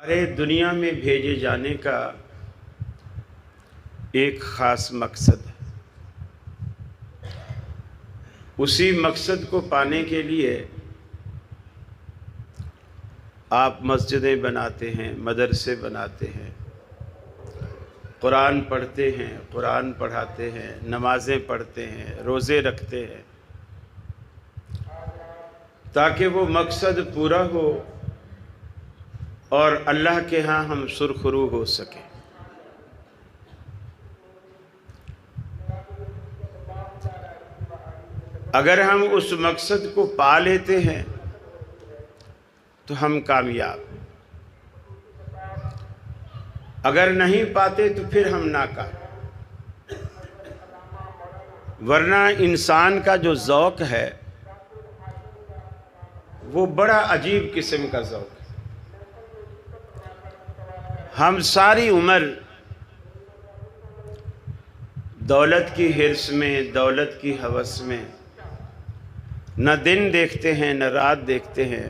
ہمارے دنیا میں بھیجے جانے کا ایک خاص مقصد ہے۔ اسی مقصد کو پانے کے لیے آپ مسجدیں بناتے ہیں، مدرسے بناتے ہیں، قرآن پڑھتے ہیں، قرآن پڑھاتے ہیں، نمازیں پڑھتے ہیں، روزے رکھتے ہیں، تاکہ وہ مقصد پورا ہو اور اللہ کے ہاں ہم سرخرو ہو سکیں۔ اگر ہم اس مقصد کو پا لیتے ہیں تو ہم کامیاب، اگر نہیں پاتے تو پھر ہم ناکام۔ ورنہ انسان کا جو ذوق ہے وہ بڑا عجیب قسم کا ذوق ہے۔ ہم ساری عمر دولت کی حرص میں، دولت کی ہوس میں نہ دن دیکھتے ہیں نہ رات دیکھتے ہیں،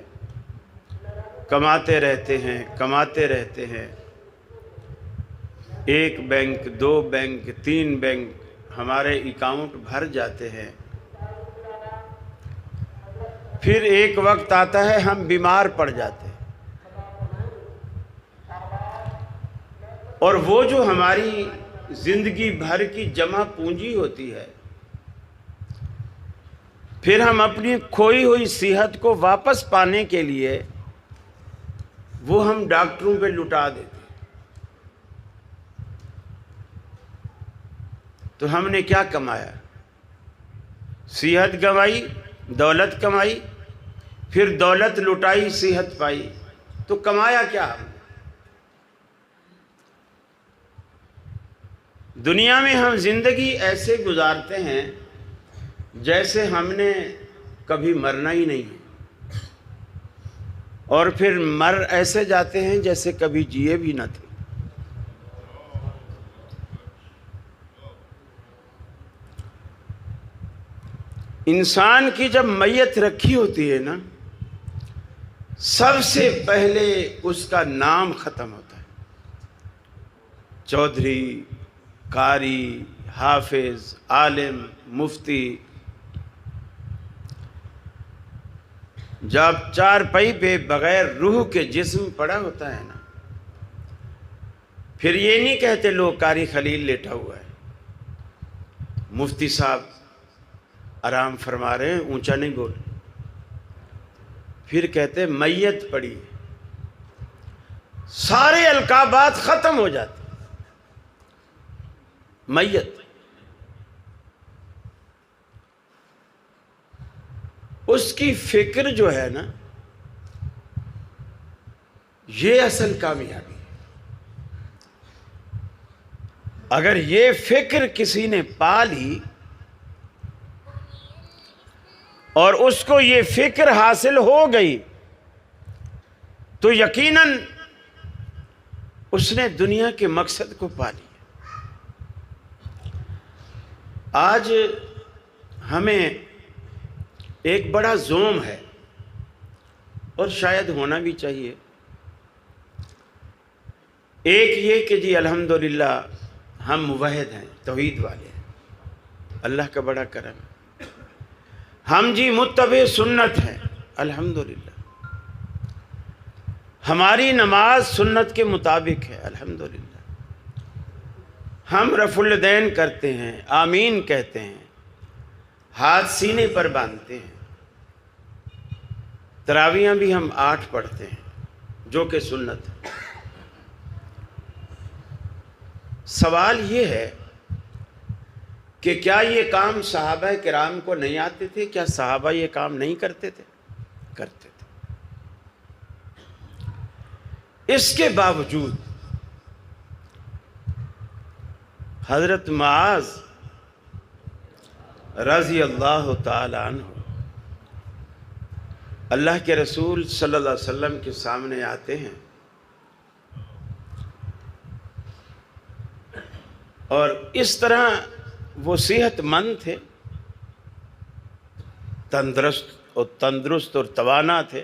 کماتے رہتے ہیں، کماتے رہتے ہیں۔ ایک بینک، دو بینک، تین بینک ہمارے اکاؤنٹ بھر جاتے ہیں۔ پھر ایک وقت آتا ہے ہم بیمار پڑ جاتے ہیں، اور وہ جو ہماری زندگی بھر کی جمع پونجی ہوتی ہے، پھر ہم اپنی کھوئی ہوئی صحت کو واپس پانے کے لیے وہ ہم ڈاکٹروں پہ لٹا دیتے ہیں۔ تو ہم نے کیا کمایا؟ صحت گنوائی، دولت کمائی، پھر دولت لٹائی، صحت پائی، تو کمایا کیا ہم؟ دنیا میں ہم زندگی ایسے گزارتے ہیں جیسے ہم نے کبھی مرنا ہی نہیں ہے، اور پھر مر ایسے جاتے ہیں جیسے کبھی جیے بھی نہ تھے۔ انسان کی جب میت رکھی ہوتی ہے نا، سب سے پہلے اس کا نام ختم ہوتا ہے۔ چودھری، قاری، حافظ، عالم، مفتی۔ جب چارپائی پہ بغیر روح کے جسم پڑا ہوتا ہے نا، پھر یہ نہیں کہتے لو قاری خلیل لیٹا ہوا ہے، مفتی صاحب آرام فرما رہے ہیں، اونچا نہیں بول۔ پھر کہتے میت پڑی ہے، سارے القابات ختم ہو جاتے۔ میت، اس کی فکر جو ہے نا، یہ اصل کامیابی ہے۔ اگر یہ فکر کسی نے پا لی اور اس کو یہ فکر حاصل ہو گئی تو یقیناً اس نے دنیا کے مقصد کو پا لیا۔ آج ہمیں ایک بڑا زوم ہے، اور شاید ہونا بھی چاہیے۔ ایک یہ کہ جی الحمدللہ ہم موحد ہیں، توحید والے ہیں، اللہ کا بڑا کرم ہے۔ ہم جی متبع سنت ہیں، الحمدللہ۔ ہماری نماز سنت کے مطابق ہے، الحمدللہ۔ ہم رفع الیدین کرتے ہیں، آمین کہتے ہیں، ہاتھ سینے پر باندھتے ہیں۔ تراویحاں بھی ہم 8 پڑھتے ہیں، جو کہ سنت ہے۔ سوال یہ ہے کہ کیا یہ کام صحابہ کرام کو نہیں آتے تھے؟ کیا صحابہ یہ کام نہیں کرتے تھے؟ کرتے تھے۔ اس کے باوجود حضرت معاذ رضی اللہ تعالی عنہ اللہ کے رسول صلی اللہ علیہ وسلم کے سامنے آتے ہیں، اور اس طرح وہ صحت مند تھے، تندرست اور توانا تھے،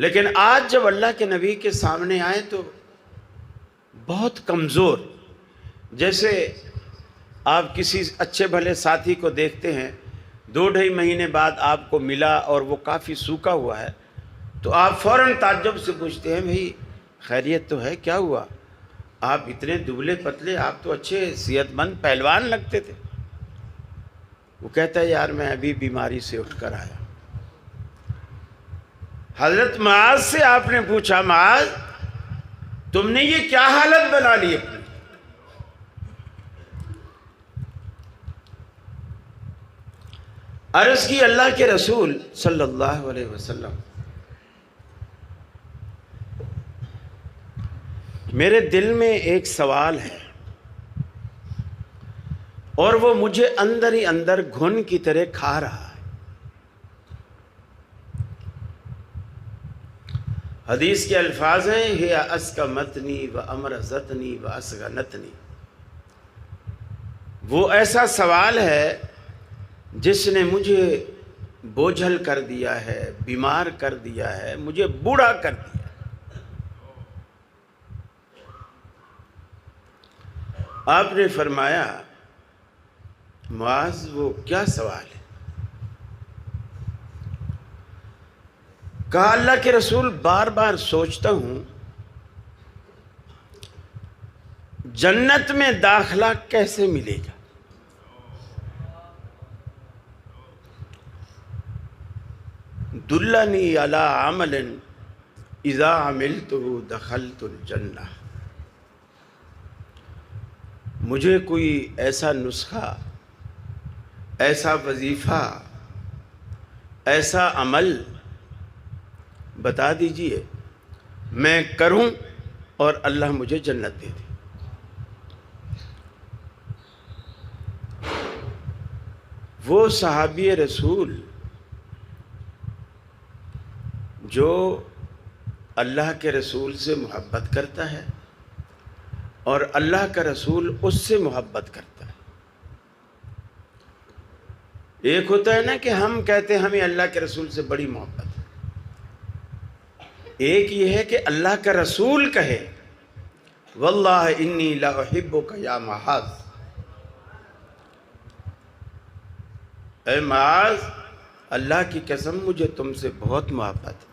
لیکن آج جب اللہ کے نبی کے سامنے آئے تو بہت کمزور، جیسے آپ کسی اچھے بھلے ساتھی کو دیکھتے ہیں 2-2.5 مہینے بعد آپ کو ملا اور وہ کافی سوکھا ہوا ہے تو آپ فوراً تعجب سے پوچھتے ہیں بھئی خیریت تو ہے، کیا ہوا؟ آپ اتنے دبلے پتلے، آپ تو اچھے صحت مند پہلوان لگتے تھے۔ وہ کہتا ہے یار میں ابھی بیماری سے اٹھ کر آیا۔ حضرت معاذ سے آپ نے پوچھا معاذ تم نے یہ کیا حالت بنا لی اپنی؟ عرض کی اللہ کے رسول صلی اللہ علیہ وسلم میرے دل میں ایک سوال ہے اور وہ مجھے اندر ہی اندر گھن کی طرح کھا رہا ہے۔ حدیث کے الفاظ ہیں ہی اسکمتنی و امرضتنی و اسغنتنی۔ وہ ایسا سوال ہے جس نے مجھے بوجھل کر دیا ہے، بیمار کر دیا ہے، مجھے بوڑھا کر دیا۔ آپ نے فرمایا معاذ وہ کیا سوال ہے؟ کہا اللہ کے رسول بار بار سوچتا ہوں جنت میں داخلہ کیسے ملے گا۔ دلنی علی عمل اذا عملته دخلت الجنہ۔ مجھے کوئی ایسا نسخہ، ایسا وظیفہ، ایسا عمل بتا دیجئے میں کروں اور اللہ مجھے جنت دے دے۔ وہ صحابی رسول جو اللہ کے رسول سے محبت کرتا ہے اور اللہ کا رسول اس سے محبت کرتا ہے۔ ایک ہوتا ہے نا کہ ہم کہتے ہیں ہمیں اللہ کے رسول سے بڑی محبت ہے، ایک یہ ہے کہ اللہ کا رسول کہے واللہ انی لاحبک یا معاذ، اے معاذ اللہ کی قسم مجھے تم سے بہت محبت ہے۔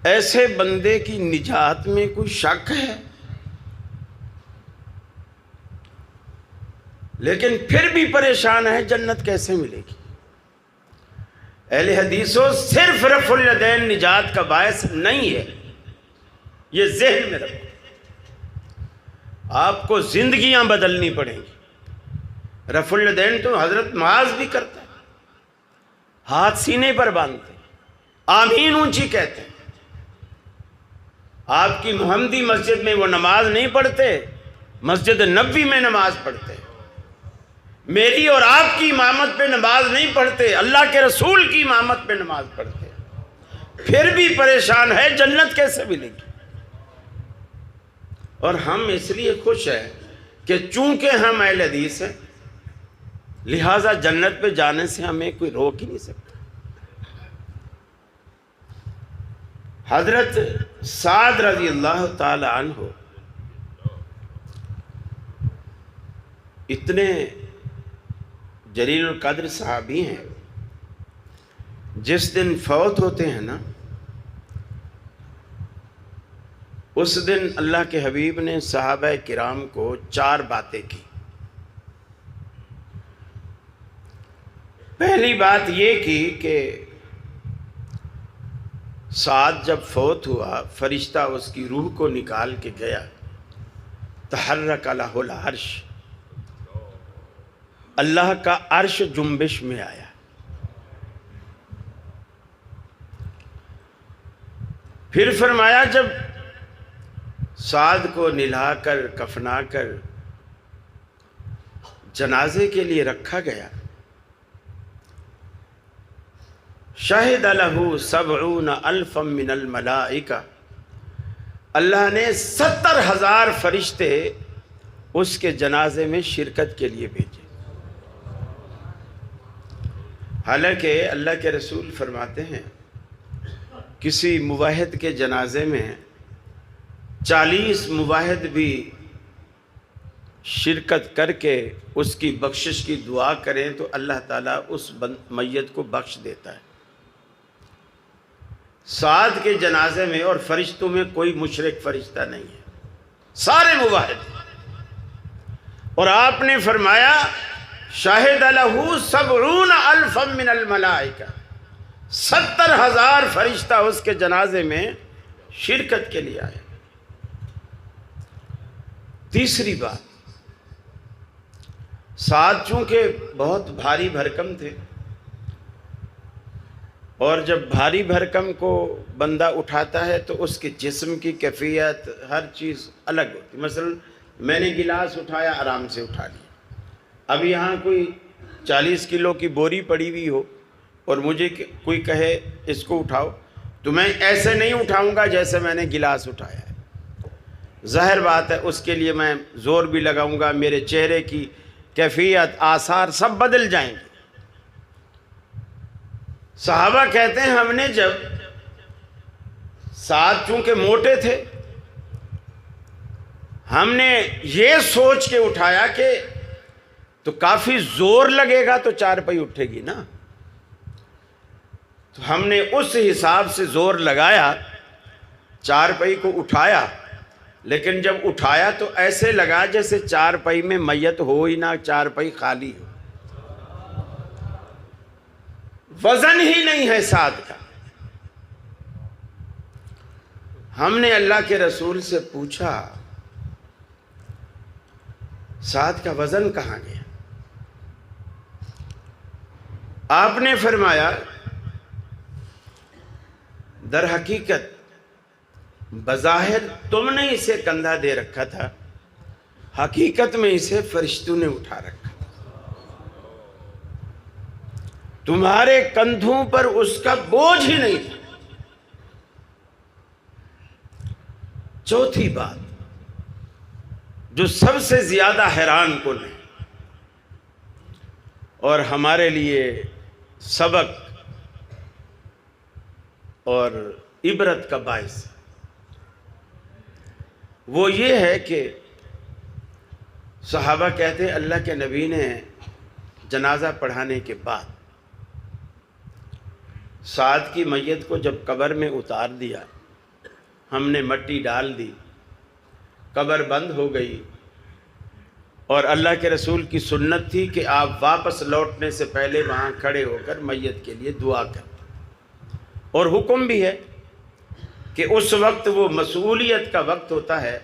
ایسے بندے کی نجات میں کوئی شک ہے؟ لیکن پھر بھی پریشان ہے جنت کیسے ملے گی۔ اہل حدیثوں صرف رفع الیدین نجات کا باعث نہیں ہے، یہ ذہن میں رکھو۔ آپ کو زندگیاں بدلنی پڑیں گی۔ رفع الیدین تو حضرت معاذ بھی کرتا ہے، ہاتھ سینے پر باندھتے، آمین اونچی کہتے ہیں۔ آپ کی محمدی مسجد میں وہ نماز نہیں پڑھتے، مسجد نبوی میں نماز پڑھتے۔ میری اور آپ کی امامت پہ نماز نہیں پڑھتے، اللہ کے رسول کی امامت پہ نماز پڑھتے، پھر بھی پریشان ہے جنت کیسے ملے گی۔ اور ہم اس لیے خوش ہیں کہ چونکہ ہم اہل حدیث ہیں لہٰذا جنت پہ جانے سے ہمیں کوئی روک ہی نہیں سکتا۔ حضرت سعد رضی اللہ تعالی عنہ اتنے جلیل القدر صحابی ہیں، جس دن فوت ہوتے ہیں نا اس دن اللہ کے حبیب نے صحابہ کرام کو 4 باتیں کی۔ پہلی بات یہ کی کہ سعد جب فوت ہوا فرشتہ اس کی روح کو نکال کے گیا، تحرک لہ العرش، اللہ کا عرش جنبش میں آیا۔ پھر فرمایا جب سعد کو نہلا کر کفنا کر جنازے کے لیے رکھا گیا، شہد لہ 70,000 من الملائکہ، اللہ نے 70,000 فرشتے اس کے جنازے میں شرکت کے لیے بھیجے۔ حالانکہ اللہ کے رسول فرماتے ہیں کسی موحد کے جنازے میں 40 موحد بھی شرکت کر کے اس کی بخشش کی دعا کریں تو اللہ تعالیٰ اس میت کو بخش دیتا ہے۔ سعد کے جنازے میں اور فرشتوں میں کوئی مشرک فرشتہ نہیں ہے، سارے موحد۔ اور آپ نے فرمایا شاہد لہ 70,000 من الملائکہ، 70,000 فرشتہ اس کے جنازے میں شرکت کے لیے آئے۔ تیسری بات، سعد چونکہ بہت بھاری بھرکم تھے، اور جب بھاری بھرکم کو بندہ اٹھاتا ہے تو اس کے جسم کی کیفیت ہر چیز الگ ہوتی۔ مثلا میں نے گلاس اٹھایا، آرام سے اٹھا لیا۔ اب یہاں کوئی 40 کلو کی بوری پڑی ہوئی ہو اور مجھے کوئی کہے اس کو اٹھاؤ، تو میں ایسے نہیں اٹھاؤں گا جیسے میں نے گلاس اٹھایا ہے۔ ظاہر بات ہے اس کے لیے میں زور بھی لگاؤں گا، میرے چہرے کی کیفیت، آثار سب بدل جائیں گے۔ صحابہ کہتے ہیں ہم نے جب سعد چونکہ موٹے تھے، ہم نے یہ سوچ کے اٹھایا کہ تو کافی زور لگے گا تو چارپائی اٹھے گی نا، تو ہم نے اس حساب سے زور لگایا، چارپائی کو اٹھایا، لیکن جب اٹھایا تو ایسے لگا جیسے چارپائی میں میت ہو ہی نہ، چارپائی خالی ہو، وزن ہی نہیں ہے سعد کا۔ ہم نے اللہ کے رسول سے پوچھا سعد کا وزن کہاں گیا؟ آپ نے فرمایا در حقیقت بظاہر تم نے اسے کندھا دے رکھا تھا، حقیقت میں اسے فرشتوں نے اٹھا رکھا، تمہارے کندھوں پر اس کا بوجھ ہی نہیں تھا۔ چوتھی بات جو سب سے زیادہ حیران کن ہے اور ہمارے لیے سبق اور عبرت کا باعث ہے، وہ یہ ہے کہ صحابہ کہتے ہیں اللہ کے نبی نے جنازہ پڑھانے کے بعد سعد کی میت کو جب قبر میں اتار دیا، ہم نے مٹی ڈال دی، قبر بند ہو گئی، اور اللہ کے رسول کی سنت تھی کہ آپ واپس لوٹنے سے پہلے وہاں کھڑے ہو کر میت کے لیے دعا کریں، اور حکم بھی ہے کہ اس وقت وہ مسئولیت کا وقت ہوتا ہے،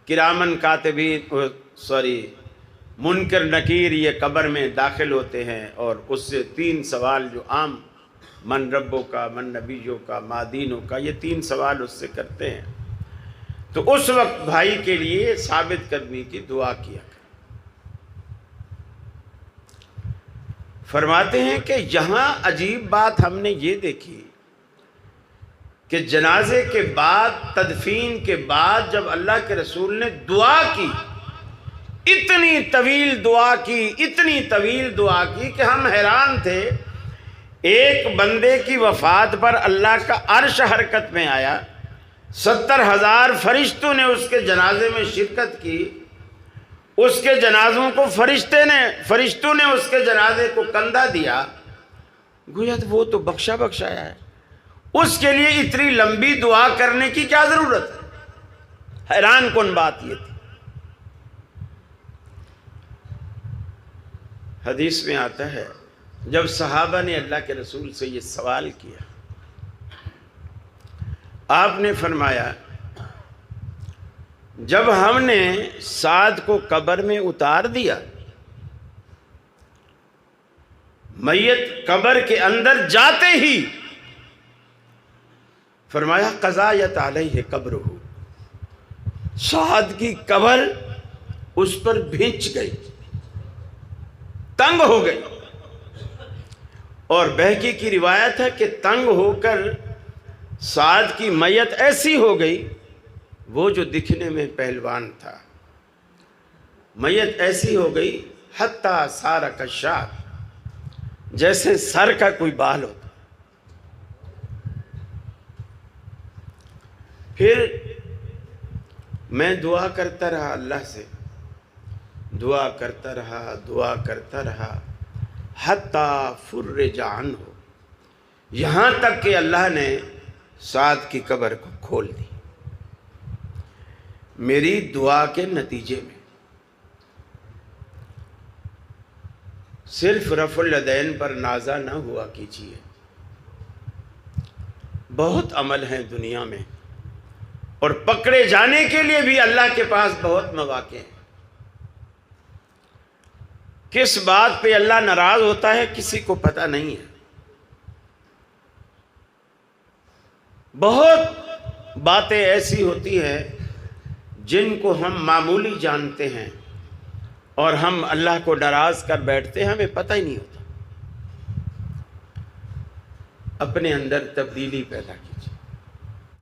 کرامن کاتبین منکر نکیر یہ قبر میں داخل ہوتے ہیں، اور اس سے 3 سوال جو عام من ربوں کا، من نبیوں کا، ما دینوں کا، یہ 3 سوال اس سے کرتے ہیں، تو اس وقت بھائی کے لیے ثابت قدمی کی دعا کیا کریں۔ فرماتے ہیں کہ یہاں عجیب بات ہم نے یہ دیکھی کہ جنازے کے بعد، تدفین کے بعد جب اللہ کے رسول نے دعا کی، اتنی طویل دعا کی، اتنی طویل دعا کی کہ ہم حیران تھے۔ ایک بندے کی وفات پر اللہ کا عرش حرکت میں آیا، 70,000 فرشتوں نے اس کے جنازے میں شرکت کی، اس کے جنازوں کو فرشتوں نے اس کے جنازے کو کندھا دیا، گویا وہ تو بخشا بخشایا ہے، اس کے لیے اتنی لمبی دعا کرنے کی کیا ضرورت ہے؟ حیران کن بات یہ تھی۔ حدیث میں آتا ہے جب صحابہ نے اللہ کے رسول سے یہ سوال کیا، آپ نے فرمایا جب ہم نے سعد کو قبر میں اتار دیا، میت قبر کے اندر جاتے ہی فرمایا قضایت علیہ قبرہ، سعد کی قبر اس پر بھینچ گئی، تنگ ہو گئی، اور بہقی کی روایت ہے کہ تنگ ہو کر سعد کی میت ایسی ہو گئی، وہ جو دکھنے میں پہلوان تھا، میت ایسی ہو گئی حتی صار کالشاة، جیسے سر کا کوئی بال ہوتا. پھر میں دعا کرتا رہا اللہ سے، دعا کرتا رہا حتیٰ فرج عنہ، یہاں تک کہ اللہ نے سعد کی قبر کو کھول دی. میری دعا کے نتیجے میں صرف رفع الیدین پر نازا نہ ہوا کیجیے. بہت عمل ہیں دنیا میں، اور پکڑے جانے کے لیے بھی اللہ کے پاس بہت مواقع ہیں. کس بات پہ اللہ ناراض ہوتا ہے کسی کو پتہ نہیں ہے. بہت باتیں ایسی ہوتی ہیں جن کو ہم معمولی جانتے ہیں اور ہم اللہ کو ناراض کر بیٹھتے ہیں، ہمیں پتہ ہی نہیں ہوتا. اپنے اندر تبدیلی پیدا کی.